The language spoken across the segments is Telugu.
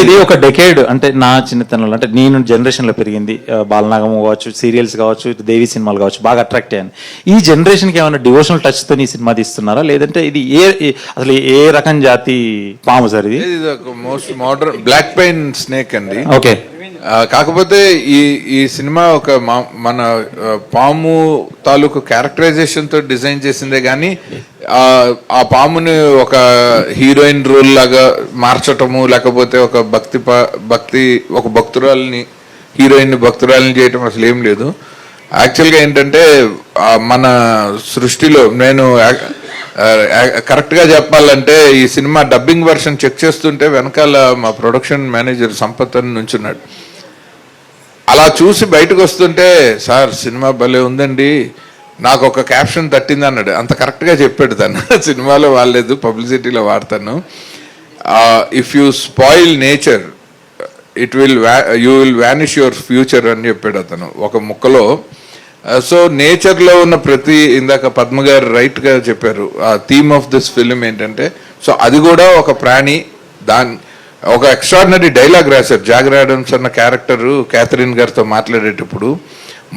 ఇది ఒక డెకేడ్ అంటే నా చిన్నతనంలో అంటే నేను జనరేషన్ లో పెరిగింది బాలనాగం కావచ్చు, సీరియల్స్ కావచ్చు, దేవి సినిమాలు కావచ్చు, బాగా అట్రాక్ట్ అయ్యాను. ఈ జనరేషన్ కి ఏమైనా డివోషనల్ టచ్ తో ఈ సినిమా తీస్తున్నారా, లేదంటే ఇది అసలు ఏ రకం జాతి పాము సార్ ఇది? Most modern black pain snake అండి. ఓకే. కాకపోతే ఈ సినిమా ఒక మన పాము తాలూకు క్యారెక్టరైజేషన్ తో డిజైన్ చేసిందే కానీ ఆ పాముని ఒక హీరోయిన్ రోల్ లాగా మార్చటము, లేకపోతే ఒక భక్తి ఒక భక్తురాలని హీరోయిన్ భక్తురాలని చేయటం అసలు ఏం లేదు. యాక్చువల్గా ఏంటంటే మన సృష్టిలో నేను కరెక్ట్గా చెప్పాలంటే ఈ సినిమా డబ్బింగ్ వర్షన్ చెక్ చేస్తుంటే వెనకాల మా ప్రొడక్షన్ మేనేజర్ సంపత్ అని నుంచున్నాడు. అలా చూసి బయటకు వస్తుంటే, సార్ సినిమా భలే ఉందండి, నాకు ఒక క్యాప్షన్ తట్టింది అన్నాడు. అంత కరెక్ట్గా చెప్పాడు తను. సినిమాలో వాడలేదు, పబ్లిసిటీలో వాడతాను. If you spoil nature you will vanish your future అని చెప్పాడు అతను ఒక ముక్కలో. సో నేచర్లో ఉన్న ప్రతి, ఇందాక పద్మ గారు రైట్గా చెప్పారు, ఆ థీమ్ ఆఫ్ దిస్ ఫిలిం ఏంటంటే, సో అది కూడా ఒక ప్రాణి. ఒక ఎక్స్ట్రాడినరీ డైలాగ్ రాశారు జాగర్ ఆడమ్స్ అన్న క్యారెక్టరు క్యాథరిన్ గారితో మాట్లాడేటప్పుడు,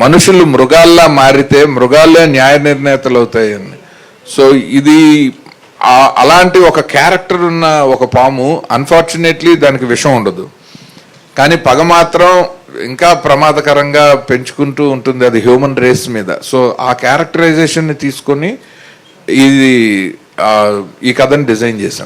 మనుషులు మృగాల్లా మారితే మృగాలే న్యాయ నిర్ణేతలు అవుతాయని. సో ఇది అలాంటి ఒక క్యారెక్టర్ ఉన్న ఒక పాము. అన్ఫార్చునేట్లీ దానికి విషం ఉండదు, కానీ పగ మాత్రం ఇంకా ప్రమాదకరంగా పెంచుకుంటూ ఉంటుంది, అది హ్యూమన్ రేస్ మీద. సో ఆ క్యారెక్టరైజేషన్ని తీసుకొని ఈ కథని డిజైన్ చేశాం.